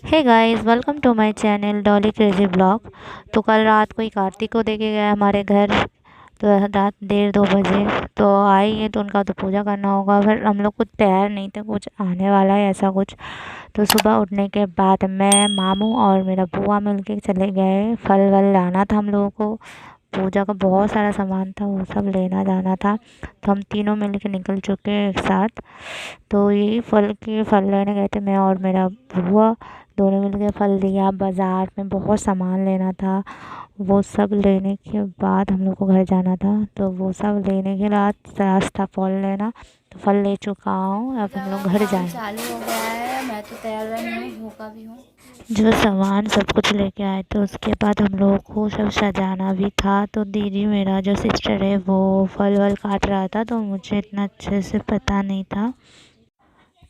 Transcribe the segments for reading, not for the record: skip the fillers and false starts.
Hey guys, welcome to my channel Dolly crazy blog. तो कल रात को ही कार्तिक को देके गया हमारे घर। तो रात 1:30-2 बजे तो आई है, तो उनका तो पूजा करना होगा। फिर हम लोग कुछ तैयार नहीं थे, कुछ आने वाला है ऐसा कुछ। तो सुबह उठने के बाद मैं, मामू और मेरा बुआ मिलके चले गए। फल वल लाना था हम लोगों को, पूजा का बहुत सारा सामान था, वो सब लेना जाना था। तो हम तीनों मिलके निकल चुके हैं एक साथ। तो यही फल लेने गए थे, मैं और मेरा बुआ दोनों मिलके फल लिया। बाज़ार में बहुत सामान लेना था। वो सब लेने के बाद हम लोग को घर जाना था। तो वो सब लेने के बाद रास्ता फल लेना, तो फल ले चुका हूँ, अब हम पूजा लोग का घर काम जाएंगे। चालू हो गया है। मैं तो तैयार नहीं हूँ, भूखा भी हूँ। जो सामान सब कुछ लेके आए थे उसके बाद हम लोगों को सब सजाना भी था। तो दीदी, मेरा जो सिस्टर है, वो फल वल काट रहा था, तो मुझे इतना अच्छे से पता नहीं था।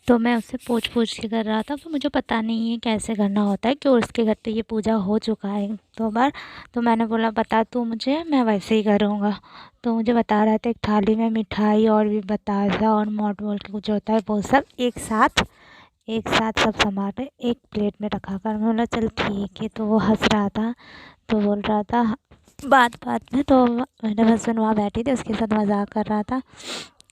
तो मैं उससे पूछ पूछ के कर रहा था, तो मुझे पता नहीं है कैसे करना होता है, क्यों उसके घर पे ये पूजा हो चुका है 2 बार। तो मैंने बोला बता तू मुझे, मैं वैसे ही करूँगा। तो मुझे बता रहा था एक थाली में मिठाई और भी बतासा और मोट बोल के कुछ होता है, वो सब एक साथ सब सामान एक प्लेट में रखा कर। मैं बोला चल ठीक है। तो वो हंस रहा था, तो बोल रहा था बात बात में, तो मेरे हस्बैंड वहाँ बैठी थी, उसके साथ मजाक कर रहा था।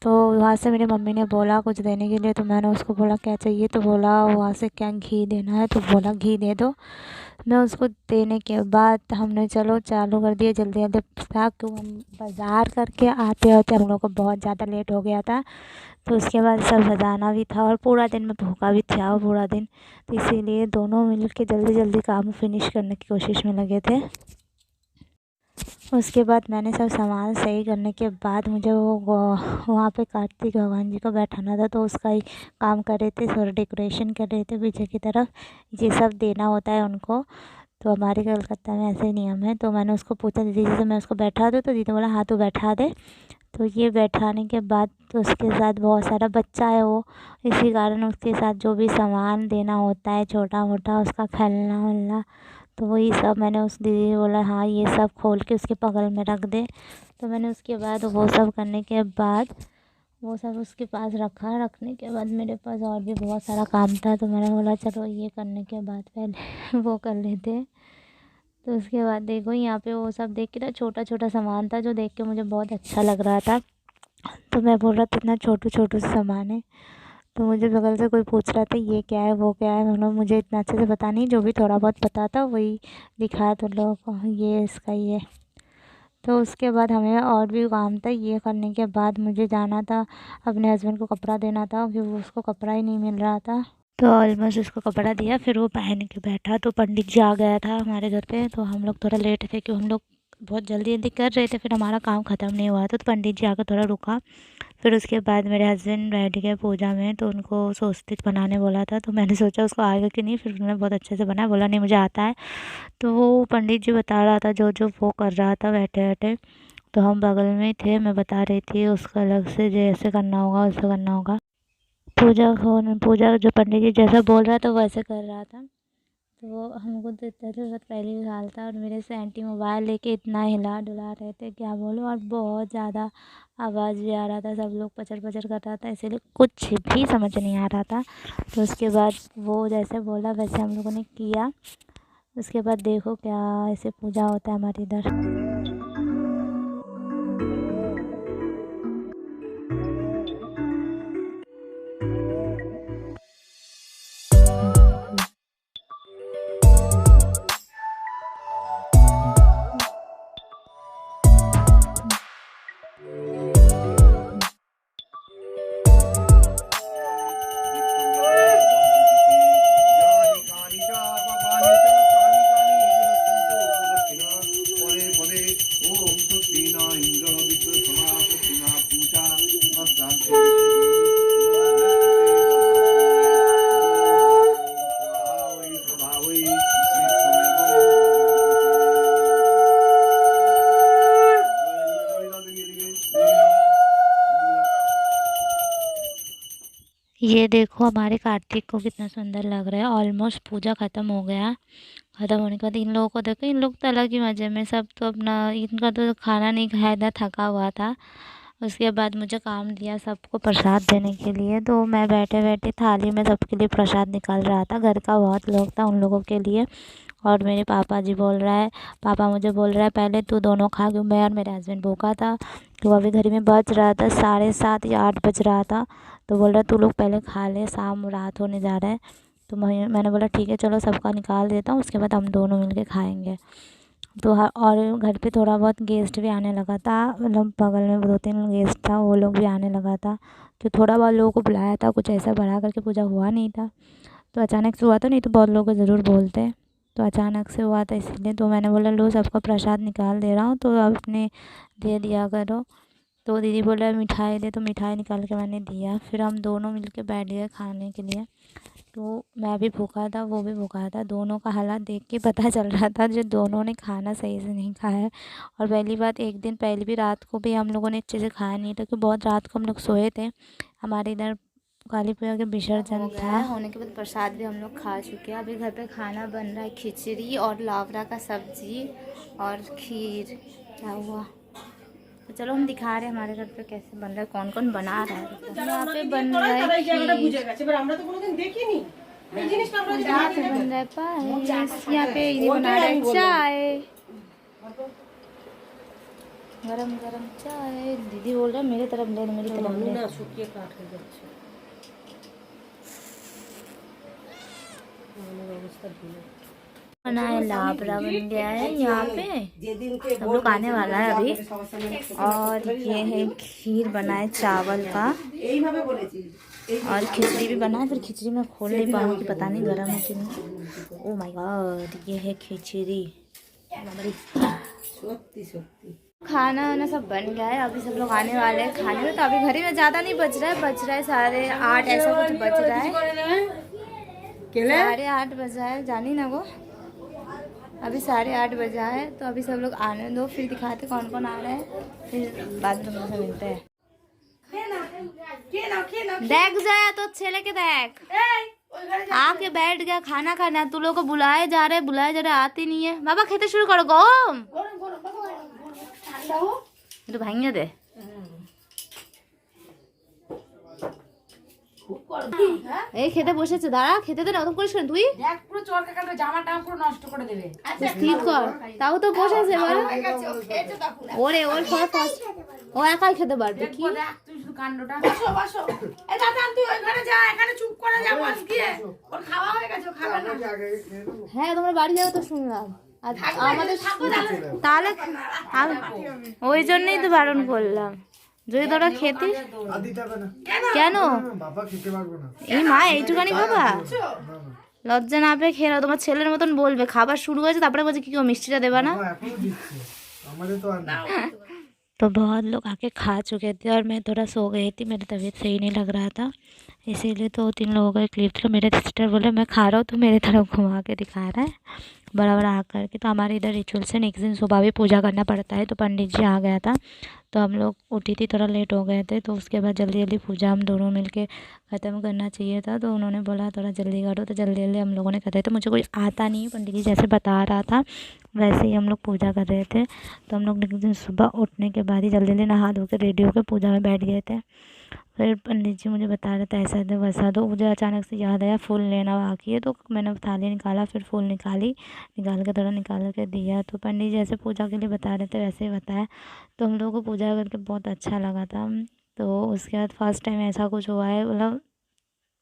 तो वहाँ से मेरी मम्मी ने बोला कुछ देने के लिए, तो मैंने उसको बोला क्या चाहिए, तो बोला वहाँ से क्या घी देना है, तो बोला घी दे दो। मैं उसको देने के बाद हमने चलो चालू कर दिया जल्दी जल्दी। क्यों हम बाज़ार करके आते होते हम लोग को बहुत ज़्यादा लेट हो गया था। तो उसके बाद सब सजाना भी था और पूरा दिन मैं भूखा भी था पूरा दिन। तो इसीलिए दोनों मिल के जल्दी जल्दी काम फिनिश करने की कोशिश में लगे थे। उसके बाद मैंने सब सामान सही करने के बाद मुझे वहाँ पे कार्तिक भगवान जी को बैठाना था, तो उसका ही काम कर रहे थे, थोड़ा डेकोरेशन कर रहे थे पीछे की तरफ। ये सब देना होता है उनको। तो हमारे कलकत्ता में ऐसे ही नियम है। तो मैंने उसको पूछा दीदी से, मैं उसको बैठा दूँ, तो दीदी बोला हाँ तू बैठा दे। तो ये बैठाने के बाद तो उसके साथ बहुत सारा बच्चा है वो, इसी कारण उसके साथ जो भी सामान देना होता है छोटा मोटा, उसका खेलना वेलना, तो वही सब मैंने उस दीदी ने बोला हाँ ये सब खोल के उसके बगल में रख दे। तो मैंने उसके बाद वो सब करने के बाद वो सब उसके पास रखा। रखने के बाद मेरे पास और भी बहुत सारा काम था, तो मैंने बोला चलो ये करने के बाद पहले वो कर लेते। तो उसके बाद देखो यहाँ पे वो सब देख के ना, छोटा छोटा सामान था जो देख के मुझे बहुत अच्छा लग रहा था। तो मैं बोल रहा था इतना छोटू छोटू सा सामान है। तो मुझे बगल से कोई पूछ रहा था ये क्या है वो क्या है, मतलब मुझे इतना अच्छे से पता नहीं, जो भी थोड़ा बहुत पता था वही दिखाया तो लोगों को, हाँ, ये इसका ये। तो उसके बाद हमें और भी काम था। ये करने के बाद मुझे जाना था, अपने हस्बैंड को कपड़ा देना था, क्योंकि वो उसको कपड़ा ही नहीं मिल रहा था। तो ऑलमोस्ट उसको कपड़ा दिया, फिर वो पहन के बैठा। तो पंडित जी आ गया था हमारे घर पे। तो हम लोग थोड़ा लेट थे, क्योंकि हम लोग बहुत जल्दी जल्दी कर रहे थे, फिर हमारा काम ख़त्म नहीं हुआ था। तो पंडित जी आकर थोड़ा रुका। फिर उसके बाद मेरे हस्बैंड बैठ गए पूजा में, तो उनको स्वस्तिक बनाने बोला था। तो मैंने सोचा उसको आएगा कि नहीं, फिर उन्होंने बहुत अच्छे से बनाया, बोला नहीं मुझे आता है। तो वो पंडित जी बता रहा था जो जो वो कर रहा था बैठे बैठे। तो हम बगल में ही थे, मैं बता रही थी उसका अलग से जैसे करना होगा वैसे करना होगा। पूजा जो पंडित जी जैसा बोल रहा था वैसे कर रहा था। तो वो हमको तो इतना तो पहले साल था, और मेरे से आंटी मोबाइल लेके इतना हिला डुला रहे थे क्या बोलो, और बहुत ज़्यादा आवाज़ भी आ रहा था, सब लोग पचर पचर कर रहा था, इसीलिए कुछ भी समझ नहीं आ रहा था। तो उसके बाद वो जैसे बोला वैसे हम लोगों ने किया। उसके बाद देखो क्या ऐसे पूजा होता है हमारे इधर। ये देखो हमारे कार्तिक को कितना सुंदर लग रहा है। ऑलमोस्ट पूजा ख़त्म हो गया। ख़त्म होने के बाद इन लोगों को देखो, इन लोग तो अलग ही मज़े में, सब तो अपना, इनका तो खाना नहीं खाया था, थका हुआ था। उसके बाद मुझे काम दिया सबको प्रसाद देने के लिए। तो मैं बैठे बैठे थाली में सबके लिए प्रसाद निकाल रहा था। घर का बहुत लोग था, उन लोगों के लिए। और मेरे पापा जी बोल रहा है, पापा मुझे बोल रहा है पहले तू दोनों खा, क्यों मैं और मेरे हस्बैंड भूखा था। तो अभी घर में बज रहा था 7:30 या 8 बज रहा था। तो बोल रहा तू लोग पहले खा ले, शाम रात होने जा रहा है। तो मैंने बोला ठीक है चलो सबका निकाल देता हूँ, उसके बाद हम दोनों मिल के खाएँगे। तो और घर पे थोड़ा बहुत गेस्ट भी आने लगा था, मतलब बगल में 2-3 गेस्ट था, वो लोग भी आने लगा था। तो थोड़ा बहुत लोगों को बुलाया था, कुछ ऐसा बड़ा करके पूजा हुआ नहीं था। तो अचानक से हुआ था, नहीं तो बहुत लोग को ज़रूर बोलते। तो अचानक से हुआ था इसलिए। तो मैंने बोला लो सबका प्रसाद निकाल दे रहा हूँ, तो आपने दे दिया करो। तो दीदी बोल रहा है मिठाई दे, तो मिठाई निकाल के मैंने दिया। फिर हम दोनों मिल के बैठ गए खाने के लिए। तो मैं भी भूखा था, वो भी भूखा था। दोनों का हालात देख के पता चल रहा था जो दोनों ने खाना सही से नहीं खाया है। और पहली बात, एक दिन पहले भी रात को भी हम लोगों ने अच्छे से खाया नहीं था, क्योंकि बहुत रात को हम लोग सोए थे। हमारे इधर काली पूजा के विसर्जन था। होने के बाद प्रसाद भी हम लोग खा चुके हैं। अभी घर पे खाना बन रहा है, खिचड़ी और लावरा का सब्जी और खीर। क्या हुआ? तो चलो हम दिखा रहे हैं हमारे घर पे कैसे बन रहा है, कौन कौन बना रहा है। यहाँ पे बन रहा है खीर, यहाँ पे बन रहा है पायस, यहाँ पे ये बना रहा है चाय, गरम गरम चाय। दीदी बोल रहा है मेरी तरफ ले, मेरी तरफ ले। बना है, लाबरा बन गया है यहाँ पे। सब लोग आने वाला है अभी। और ये है खीर बना है चावल का, और खिचड़ी भी बना है। फिर खिचड़ी में खोल नहीं पाऊंगी, पता नहीं गर्म है कि नहीं। ओ माय गॉड, ये है खिचड़ी। खाना वाना सब बन गया है, अभी सब लोग आने वाले हैं खाने में। तो अभी घर में ज़्यादा नहीं बच रहा है, 8:30 ऐसा कुछ बच रहा है। 8:30 बजा है, जानी ना वो। अभी 8:30 बजा है। तो अभी सब लोग आने दो, फिर दिखाते कौन कौन आ रहे हैं, फिर बाद में तुमसे मिलते हैं। देख जाए तो छेले के देख आके बैठ गया खाना खाना। तू लोग को बुलाए जा रहे आती नहीं है। बाबा खेते शुरू करो, गम तो भांगे दे। এই খেতে বসেছে, দাঁড়া খেতে দে না, ওরকম করিস কেন তুই? দেখ পুরো চরকা কাটে, জামাটা পুরো নষ্ট করে দেবে। স্থির কর, তাও তো বসেছে বল। ওরে ওর ফার্স্ট ও একাই খেতে পারবে কি? দেখ তুই শুধু কাণ্ডটা। বসো বসো, এই দাদা তুই ওইখানে যা, এখানে চুপ করে যা, বস গিয়ে। ওর খাওয়া হয়ে গেছে, ও খাবে না। হ্যাঁ তোমরা বাড়ি যাও তো শুনলাম। আর আমাদের তাহলে ওই জন্যই তো বারণ করলাম, যদি তোরা খেতে। কেন এই মা এইটুখানি বাবা লজ্জা না পেয়ে খেয়ে নাও। তোমার ছেলের মতন বলবে খাবার শুরু হয়েছে, তারপরে বলছে কি মিষ্টিটা দেবা না। तो बहुत लोग आके खा चुके थे और मैं थोड़ा सो गई थी, मेरी तबीयत सही नहीं लग रहा था, इसीलिए 2-3 लोगों का क्लिप था। मेरे सिस्टर बोले मैं खा रहा हूँ तो मेरी तरफ घुमा के दिखा रहा है बड़ा बड़ा आकर के। तो हमारे इधर रिचुअल से नेक्स्ट दिन सुबह भी पूजा करना पड़ता है। तो पंडित जी आ गया था, तो हम लोग उठी थी, थोड़ा लेट हो गए थे। तो उसके बाद जल्दी जल्दी पूजा हम दोनों मिलके ख़त्म करना चाहिए था। तो उन्होंने बोला थोड़ा जल्दी करो, तो जल्दी जल्दी हम लोगों ने कर रहे थे। मुझे कुछ आता नहीं है, पंडित जी जैसे बता रहा था वैसे ही हम लोग पूजा कर रहे थे। तो हम लोग नेक्स्ट दिन सुबह उठने के बाद ही जल्दी जल्दी नहा धो के रेडी होकर पूजा में बैठ गए थे। फिर पंडित जी मुझे बता रहे थे ऐसा दो वैसा दो। मुझे अचानक से याद आया फूल लेना बाकी है, तो मैंने थाली निकाला, फिर फूल निकाल के थोड़ा निकाल के दिया। तो पंडित जी जैसे पूजा के लिए बता रहे थे वैसे ही बताया। तो हम लोगों को पूजा करके बहुत अच्छा लगा था। तो उसके बाद फर्स्ट टाइम ऐसा कुछ हुआ है, मतलब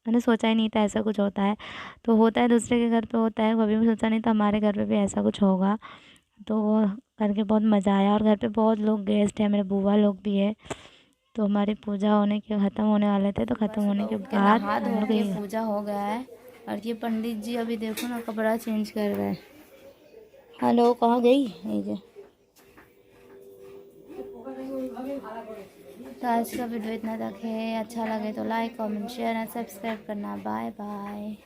मैंने सोचा ही नहीं था ऐसा कुछ होता है। तो होता है दूसरे के घर पे होता है, कभी भी सोचा नहीं था हमारे घर पे भी ऐसा कुछ होगा। तो वो करके बहुत मज़ा आया। और घर पे बहुत लोग गेस्ट हैं, मेरे बुआ लोग भी है। तो हमारी पूजा ख़त्म होने वाले थे, तो ख़त्म होने के बाद हम लोग ये पूजा हो गया है। और ये पंडित जी अभी देखो ना कपड़ा चेंज कर रहे हैं। हेलो कहाँ गई ये? तो आज का वीडियो इतना तक है, अच्छा लगे तो like comment share and subscribe करना। Bye bye.